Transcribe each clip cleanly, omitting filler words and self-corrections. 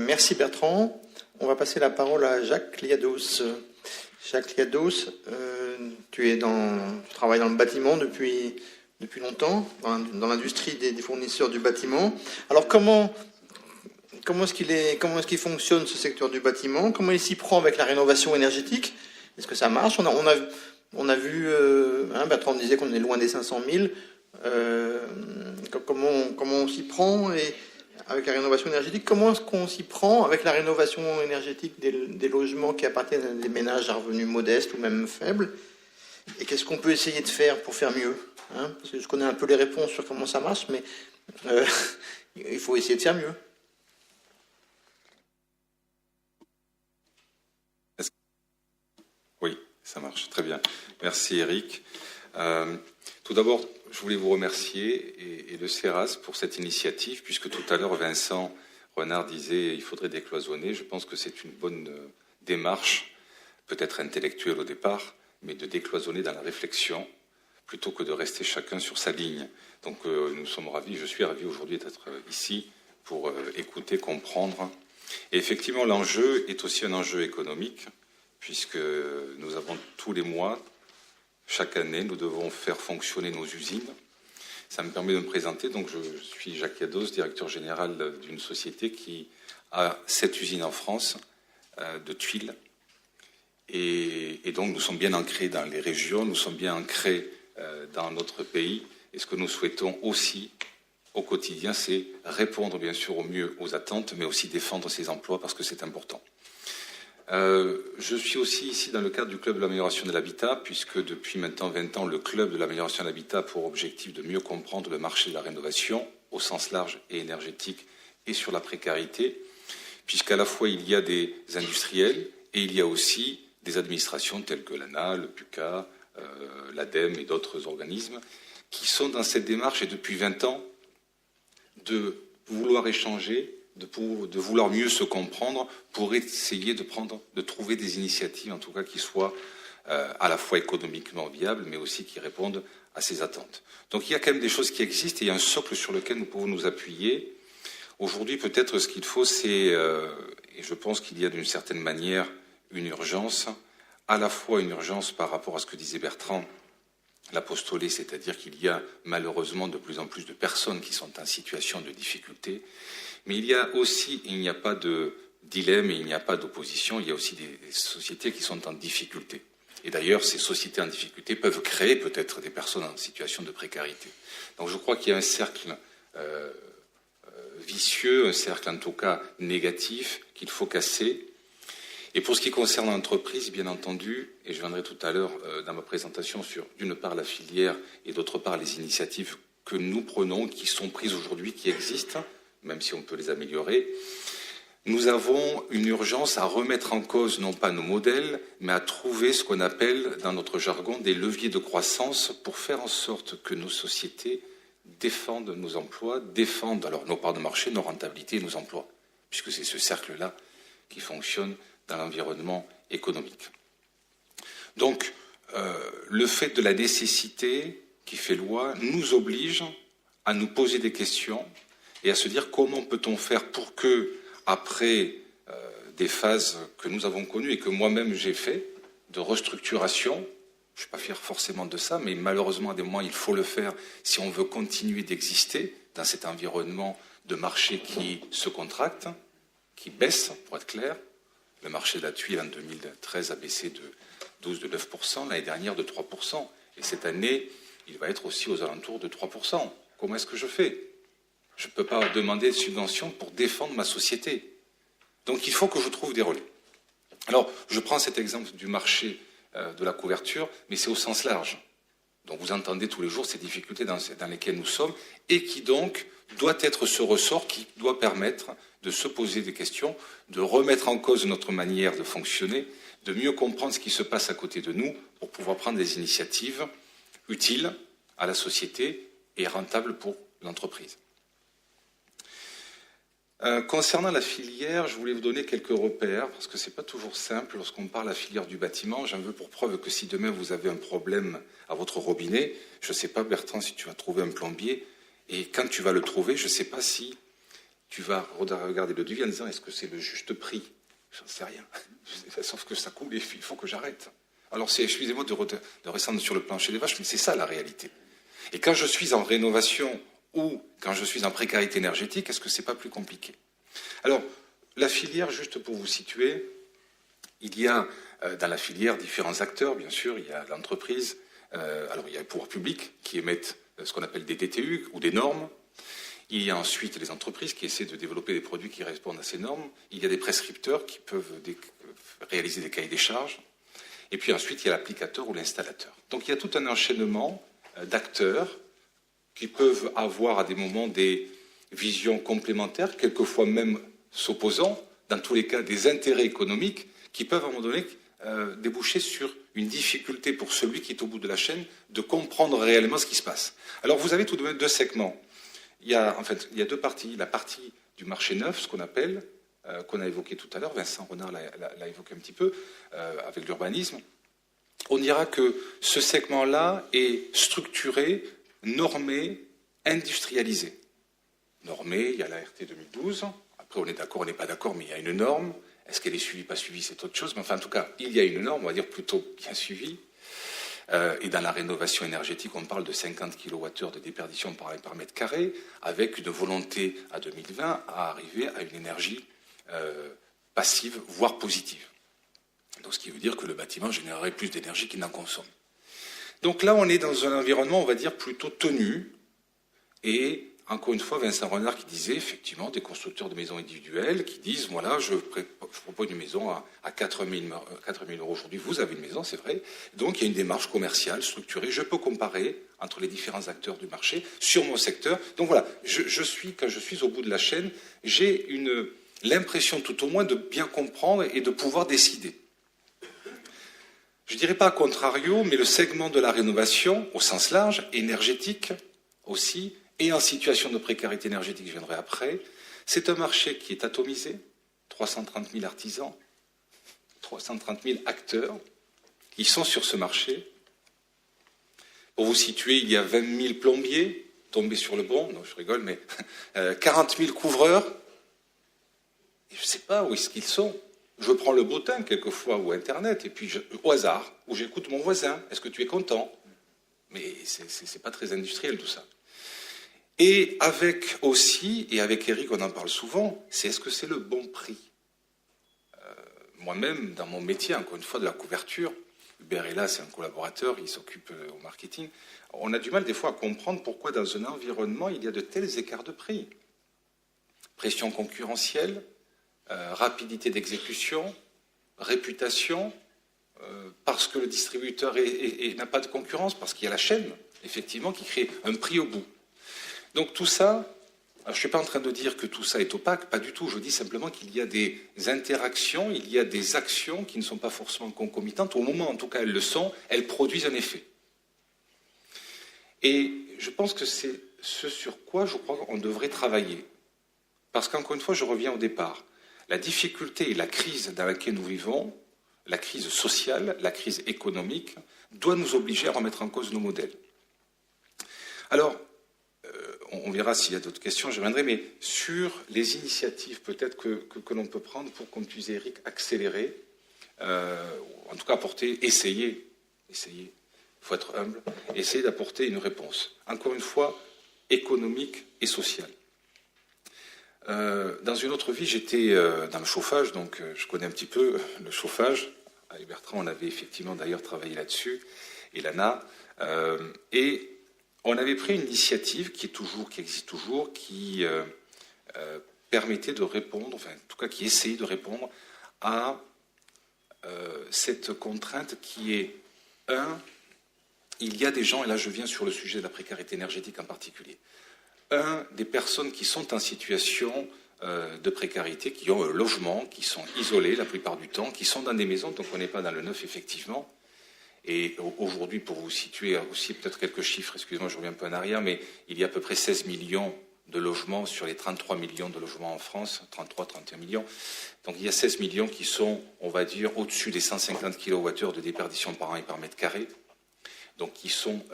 Merci Bertrand. On va passer la parole à Jacques Liados. Jacques Liados, tu travailles dans le bâtiment depuis longtemps, dans l'industrie des fournisseurs du bâtiment. Alors comment est-ce qu'il fonctionne ce secteur du bâtiment? Comment il s'y prend avec la rénovation énergétique? Est-ce que ça marche? On a vu, Bertrand disait qu'on est loin des 500 000. Comment on s'y prend avec la rénovation énergétique? Comment est-ce qu'on s'y prend avec la rénovation énergétique des logements qui appartiennent à des ménages à revenus modestes ou même faibles? Et qu'est-ce qu'on peut essayer de faire pour faire mieux? Parce que je connais un peu les réponses sur comment ça marche, mais il faut essayer de faire mieux. Oui, ça marche très bien. Merci Eric. Tout d'abord, je voulais vous remercier et le CERAS pour cette initiative, puisque tout à l'heure Vincent Renard disait qu'il faudrait décloisonner. Je pense que c'est une bonne démarche, peut-être intellectuelle au départ, mais de décloisonner dans la réflexion, plutôt que de rester chacun sur sa ligne. Donc nous sommes ravis, je suis ravi aujourd'hui d'être ici pour écouter, comprendre. Et effectivement, l'enjeu est aussi un enjeu économique, puisque nous avons tous les mois, chaque année, nous devons faire fonctionner nos usines. Ça me permet de me présenter. Donc, je suis Jacques Liados, directeur général d'une société qui a 7 usines en France de tuiles. Et donc, nous sommes bien ancrés dans les régions, nous sommes bien ancrés dans notre pays. Et ce que nous souhaitons aussi au quotidien, c'est répondre bien sûr au mieux aux attentes, mais aussi défendre ces emplois parce que c'est important. Je suis aussi ici dans le cadre du Club de l'amélioration de l'habitat, puisque depuis maintenant 20 ans, le Club de l'amélioration de l'habitat a pour objectif de mieux comprendre le marché de la rénovation, au sens large et énergétique, et sur la précarité, puisqu'à la fois il y a des industriels et il y a aussi des administrations telles que l'ANA, le PUCA, l'ADEME et d'autres organismes, qui sont dans cette démarche et depuis 20 ans de vouloir échanger, de vouloir mieux se comprendre pour essayer de trouver des initiatives, en tout cas, qui soient à la fois économiquement viables, mais aussi qui répondent à ces attentes. Donc il y a quand même des choses qui existent et il y a un socle sur lequel nous pouvons nous appuyer. Aujourd'hui, peut-être ce qu'il faut, c'est, et je pense qu'il y a d'une certaine manière une urgence, à la fois une urgence par rapport à ce que disait Bertrand, l'apostolé, c'est-à-dire qu'il y a malheureusement de plus en plus de personnes qui sont en situation de difficulté, mais il y a aussi, il n'y a pas de dilemme et il n'y a pas d'opposition, il y a aussi des sociétés qui sont en difficulté. Et d'ailleurs, ces sociétés en difficulté peuvent créer peut-être des personnes en situation de précarité. Donc je crois qu'il y a un cercle vicieux, un cercle en tout cas négatif qu'il faut casser. Et pour ce qui concerne l'entreprise, bien entendu, et je viendrai tout à l'heure dans ma présentation sur, d'une part, la filière et d'autre part, les initiatives que nous prenons, qui sont prises aujourd'hui, qui existent, même si on peut les améliorer, nous avons une urgence à remettre en cause, non pas nos modèles, mais à trouver ce qu'on appelle, dans notre jargon, des leviers de croissance pour faire en sorte que nos sociétés défendent nos emplois, défendent alors nos parts de marché, nos rentabilités et nos emplois, puisque c'est ce cercle-là qui fonctionne dans l'environnement économique. Donc, le fait de la nécessité qui fait loi nous oblige à nous poser des questions et à se dire comment peut-on faire pour que, après des phases que nous avons connues et que moi-même j'ai fait, de restructuration, je ne suis pas fier forcément de ça, mais malheureusement à des moments il faut le faire si on veut continuer d'exister dans cet environnement de marché qui se contracte, qui baisse, pour être clair. Le marché de la tuile en 2013 a baissé de 9%, l'année dernière de 3%. Et cette année, il va être aussi aux alentours de 3%. Comment est-ce que je fais? Je ne peux pas demander de subventions pour défendre ma société. Donc il faut que je trouve des relais. Alors, je prends cet exemple du marché de la couverture, mais c'est au sens large. Donc vous entendez tous les jours ces difficultés dans lesquelles nous sommes et qui donc doit être ce ressort qui doit permettre de se poser des questions, de remettre en cause notre manière de fonctionner, de mieux comprendre ce qui se passe à côté de nous pour pouvoir prendre des initiatives utiles à la société et rentables pour l'entreprise. Concernant la filière, je voulais vous donner quelques repères, parce que ce n'est pas toujours simple lorsqu'on parle de la filière du bâtiment. J'en veux pour preuve que si demain vous avez un problème à votre robinet, je ne sais pas Bertrand si tu vas trouver un plombier, et quand tu vas le trouver, je ne sais pas si tu vas regarder le devis en disant est-ce que c'est le juste prix? J'en sais rien. Sauf que ça coule et il faut que j'arrête. Alors excusez-moi de redescendre sur le plancher des vaches, mais c'est ça la réalité. Et quand je suis en rénovation ou quand je suis en précarité énergétique, est-ce que c'est pas plus compliqué? Alors, la filière, juste pour vous situer, il y a dans la filière différents acteurs, bien sûr. Il y a l'entreprise, alors il y a le pouvoir public qui émettent ce qu'on appelle des DTU ou des normes. Il y a ensuite les entreprises qui essaient de développer des produits qui répondent à ces normes. Il y a des prescripteurs qui peuvent réaliser des cahiers des charges. Et puis ensuite, il y a l'applicateur ou l'installateur. Donc il y a tout un enchaînement d'acteurs qui peuvent avoir à des moments des visions complémentaires, quelquefois même s'opposant, dans tous les cas des intérêts économiques qui peuvent à un moment donné déboucher sur une difficulté pour celui qui est au bout de la chaîne de comprendre réellement ce qui se passe. Alors vous avez tout de même deux segments. Il y a deux parties. La partie du marché neuf, ce qu'on appelle, qu'on a évoqué tout à l'heure, Vincent Renard l'a évoqué un petit peu, avec l'urbanisme. On dira que ce segment-là est structuré, normé, industrialisé. Normé, il y a la RT 2012. Après, on est d'accord, on n'est pas d'accord, mais il y a une norme. Est-ce qu'elle est suivie, pas suivie, c'est autre chose. Mais enfin, en tout cas, il y a une norme, on va dire plutôt bien suivie. Et dans la rénovation énergétique, on parle de 50 kWh de déperdition par mètre carré, avec une volonté à 2020 à arriver à une énergie passive, voire positive. Donc, ce qui veut dire que le bâtiment générerait plus d'énergie qu'il n'en consomme. Donc là, on est dans un environnement, on va dire, plutôt tenu. Et encore une fois, Vincent Renard qui disait, effectivement, des constructeurs de maisons individuelles qui disent, voilà, je propose une maison à 4 000 euros aujourd'hui. Vous avez une maison, c'est vrai. Donc, il y a une démarche commerciale, structurée. Je peux comparer entre les différents acteurs du marché sur mon secteur. Donc voilà, quand je suis au bout de la chaîne, j'ai l'impression tout au moins de bien comprendre et de pouvoir décider. Je ne dirais pas à contrario, mais le segment de la rénovation, au sens large, énergétique aussi, et en situation de précarité énergétique, je viendrai après, c'est un marché qui est atomisé, 330 000 artisans, 330 000 acteurs qui sont sur ce marché. Pour vous situer, il y a 20 000 plombiers tombés sur le banc, non je rigole, mais 40 000 couvreurs, et je ne sais pas où est-ce qu'ils sont. Je prends le bottin quelquefois ou Internet, et puis au hasard, où j'écoute mon voisin. Est-ce que tu es content? Mais c'est pas très industriel tout ça. Et avec aussi, et avec Eric on en parle souvent, c'est est-ce que c'est le bon prix? Moi-même, dans mon métier, encore une fois, de la couverture, Hubert est là, c'est un collaborateur, il s'occupe au marketing, on a du mal des fois à comprendre pourquoi dans un environnement il y a de tels écarts de prix. Pression concurrentielle, rapidité d'exécution, réputation, parce que le distributeur n'a pas de concurrence, parce qu'il y a la chaîne, effectivement, qui crée un prix au bout. Donc tout ça, alors je ne suis pas en train de dire que tout ça est opaque, pas du tout, je dis simplement qu'il y a des interactions, il y a des actions qui ne sont pas forcément concomitantes, au moment en tout cas elles le sont, elles produisent un effet. Et je pense que c'est ce sur quoi je crois qu'on devrait travailler. Parce qu'encore une fois, je reviens au départ. La difficulté et la crise dans laquelle nous vivons, la crise sociale, la crise économique, doit nous obliger à remettre en cause nos modèles. Alors, on verra s'il y a d'autres questions, je reviendrai, mais sur les initiatives peut-être que l'on peut prendre pour, comme tu disais Eric, accélérer, en tout cas essayer, il faut être humble, essayer d'apporter une réponse, encore une fois, économique et sociale. Dans une autre vie, j'étais dans le chauffage, donc je connais un petit peu le chauffage. Avec Bertrand, on avait effectivement d'ailleurs travaillé là-dessus, et l'ANA. Et on avait pris une initiative qui existe toujours, qui permettait de répondre, enfin en tout cas qui essayait de répondre à cette contrainte qui est, il y a des gens, et là je viens sur le sujet de la précarité énergétique en particulier, des personnes qui sont en situation de précarité, qui ont un logement, qui sont isolées la plupart du temps, qui sont dans des maisons, donc on n'est pas dans le neuf effectivement. Et aujourd'hui, pour vous situer aussi peut-être quelques chiffres, excusez-moi, je reviens un peu en arrière, mais il y a à peu près 16 millions de logements sur les 33 millions de logements en France, 31 millions. Donc il y a 16 millions qui sont, on va dire, au-dessus des 150 kWh de déperdition par an et par mètre carré. Donc qui sont,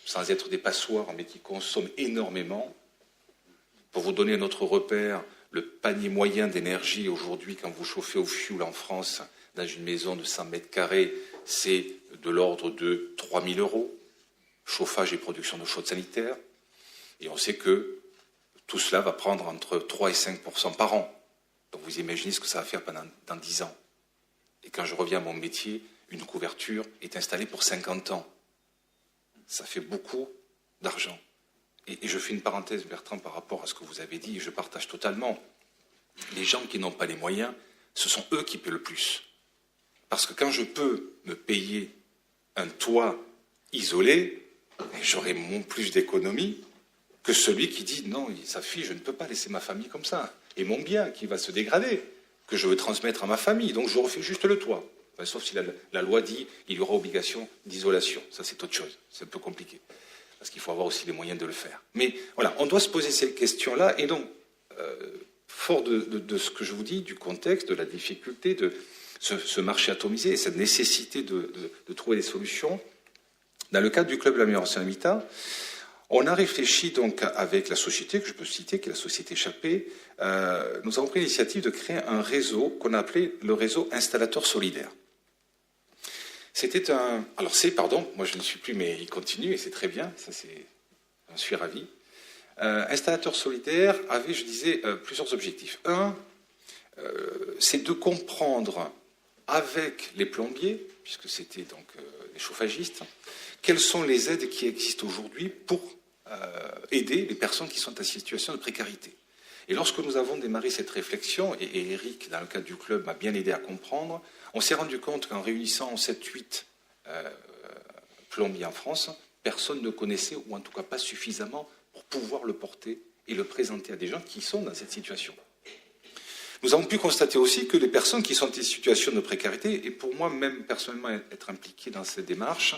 sans être des passoires, mais qui consomment énormément. Pour vous donner un autre repère, le panier moyen d'énergie aujourd'hui, quand vous chauffez au fioul en France, dans une maison de 100 mètres carrés, c'est de l'ordre de 3 000 €, chauffage et production d'eau chaude sanitaire. Et on sait que tout cela va prendre entre 3 et 5% par an. Donc vous imaginez ce que ça va faire dans 10 ans. Et quand je reviens à mon métier, une couverture est installée pour 50 ans. Ça fait beaucoup d'argent. Et je fais une parenthèse, Bertrand, par rapport à ce que vous avez dit, et je partage totalement. Les gens qui n'ont pas les moyens, ce sont eux qui paient le plus. Parce que quand je peux me payer un toit isolé, j'aurai plus d'économies que celui qui dit non, sa fille, je ne peux pas laisser ma famille comme ça. Et mon bien qui va se dégrader, que je veux transmettre à ma famille. Donc je refais juste le toit. Enfin, sauf si la loi dit qu'il y aura obligation d'isolation. Ça, c'est autre chose. C'est un peu compliqué. Parce qu'il faut avoir aussi les moyens de le faire. Mais voilà, on doit se poser ces questions-là. Et donc, fort de ce que je vous dis, du contexte, de la difficulté, de ce marché atomisé et cette nécessité de trouver des solutions, dans le cadre du Club de l'amélioration de l'habitat, on a réfléchi donc avec la société, que je peux citer, qui est la société Chappé, nous avons pris l'initiative de créer un réseau qu'on a appelé le réseau Installateur Solidaire. C'était un... Alors moi je ne suis plus, mais il continue et c'est très bien, j'en suis ravi. Installateur Solidaire avait, je disais, plusieurs objectifs. Un, c'est de comprendre avec les plombiers, puisque c'était donc les chauffagistes, quelles sont les aides qui existent aujourd'hui pour aider les personnes qui sont en situation de précarité. Et lorsque nous avons démarré cette réflexion, et Eric, dans le cadre du club, m'a bien aidé à comprendre, on s'est rendu compte qu'en réunissant 7-8 plombiers en France, personne ne connaissait, ou en tout cas pas suffisamment, pour pouvoir le porter et le présenter à des gens qui sont dans cette situation. Nous avons pu constater aussi que les personnes qui sont en situation de précarité, et pour moi même personnellement être impliqué dans cette démarche,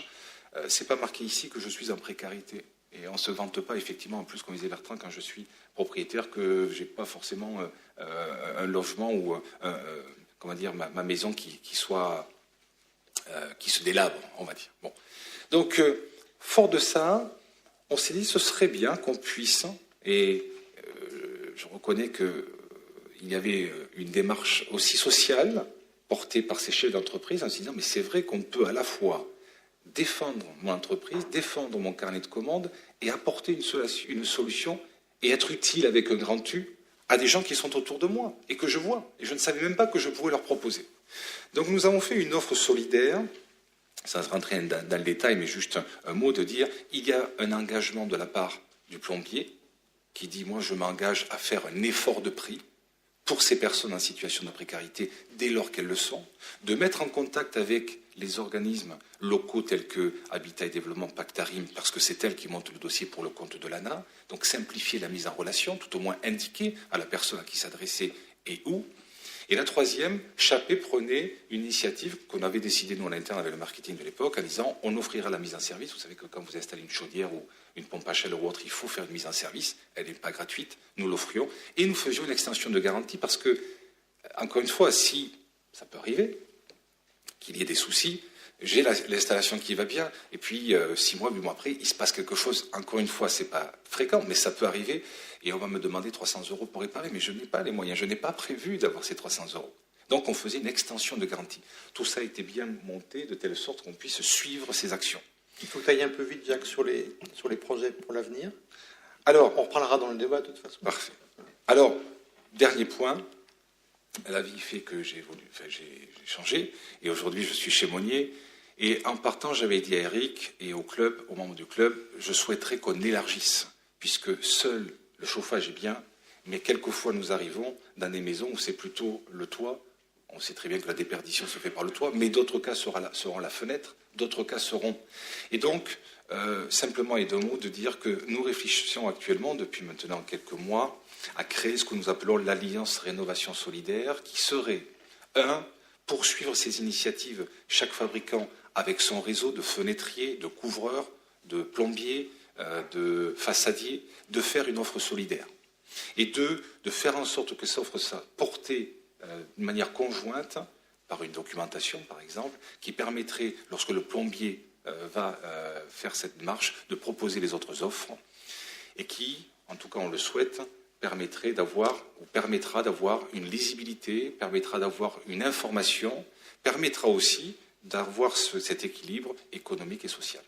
c'est pas marqué ici que je suis en précarité. Et on ne se vante pas, effectivement, en plus, comme disait Bertrand, quand je suis propriétaire, que je n'ai pas forcément un logement ou ma maison qui se délabre, on va dire. Bon. Donc, fort de ça, on s'est dit ce serait bien qu'on puisse, et je reconnais qu'il y avait une démarche aussi sociale portée par ces chefs d'entreprise en se disant mais c'est vrai qu'on peut à la fois défendre mon entreprise, défendre mon carnet de commandes et apporter une solution et être utile avec un grand U à des gens qui sont autour de moi et que je vois. Et je ne savais même pas que je pouvais leur proposer. Donc nous avons fait une offre solidaire, sans rentrer dans le détail, mais juste un mot de dire, il y a un engagement de la part du plombier qui dit, moi je m'engage à faire un effort de prix pour ces personnes en situation de précarité dès lors qu'elles le sont, de mettre en contact avec les organismes locaux tels que Habitat et Développement Pactarim, parce que c'est elles qui montent le dossier pour le compte de l'ANA, donc simplifier la mise en relation, tout au moins indiquer à la personne à qui s'adresser et où. Et la troisième, Chappé prenait une initiative qu'on avait décidé nous en interne avec le marketing de l'époque, en disant on offrira la mise en service. Vous savez que quand vous installez une chaudière ou une pompe à chaleur ou autre, il faut faire une mise en service. Elle n'est pas gratuite. Nous l'offrions et nous faisions une extension de garantie parce que, encore une fois, si ça peut arriver, qu'il y ait des soucis, j'ai l'installation qui va bien, et puis 6 mois, 8 mois après, il se passe quelque chose. Encore une fois, c'est pas fréquent, mais ça peut arriver, et on va me demander 300 € pour réparer, mais je n'ai pas les moyens, je n'ai pas prévu d'avoir ces 300 €. Donc on faisait une extension de garantie. Tout ça a été bien monté de telle sorte qu'on puisse suivre ces actions. Il faut que tu ailles un peu vite, Jacques, sur les projets pour l'avenir. Alors, on reparlera dans le débat de toute façon. Parfait. Alors, dernier point. La vie fait que j'ai changé, et aujourd'hui je suis chez Monnier. Et en partant, j'avais dit à Eric et au club, aux membres du club, je souhaiterais qu'on élargisse, puisque seul le chauffage est bien, mais quelquefois nous arrivons dans des maisons où c'est plutôt le toit. On sait très bien que la déperdition se fait par le toit, mais d'autres cas seront la fenêtre, d'autres cas seront. Et donc, simplement et d'un mot, de dire que nous réfléchissons actuellement, depuis maintenant quelques mois, à créer ce que nous appelons l'Alliance Rénovation Solidaire, qui serait, poursuivre ces initiatives, chaque fabricant avec son réseau de fenêtriers, de couvreurs, de plombiers, de façadiers, de faire une offre solidaire. Et de faire en sorte que cette offre soit portée de manière conjointe, par une documentation par exemple, qui permettrait, lorsque le plombier va faire cette démarche, de proposer les autres offres, et qui, en tout cas on le souhaite, permettra d'avoir une lisibilité, permettra d'avoir une information, permettra aussi d'avoir cet équilibre économique et social.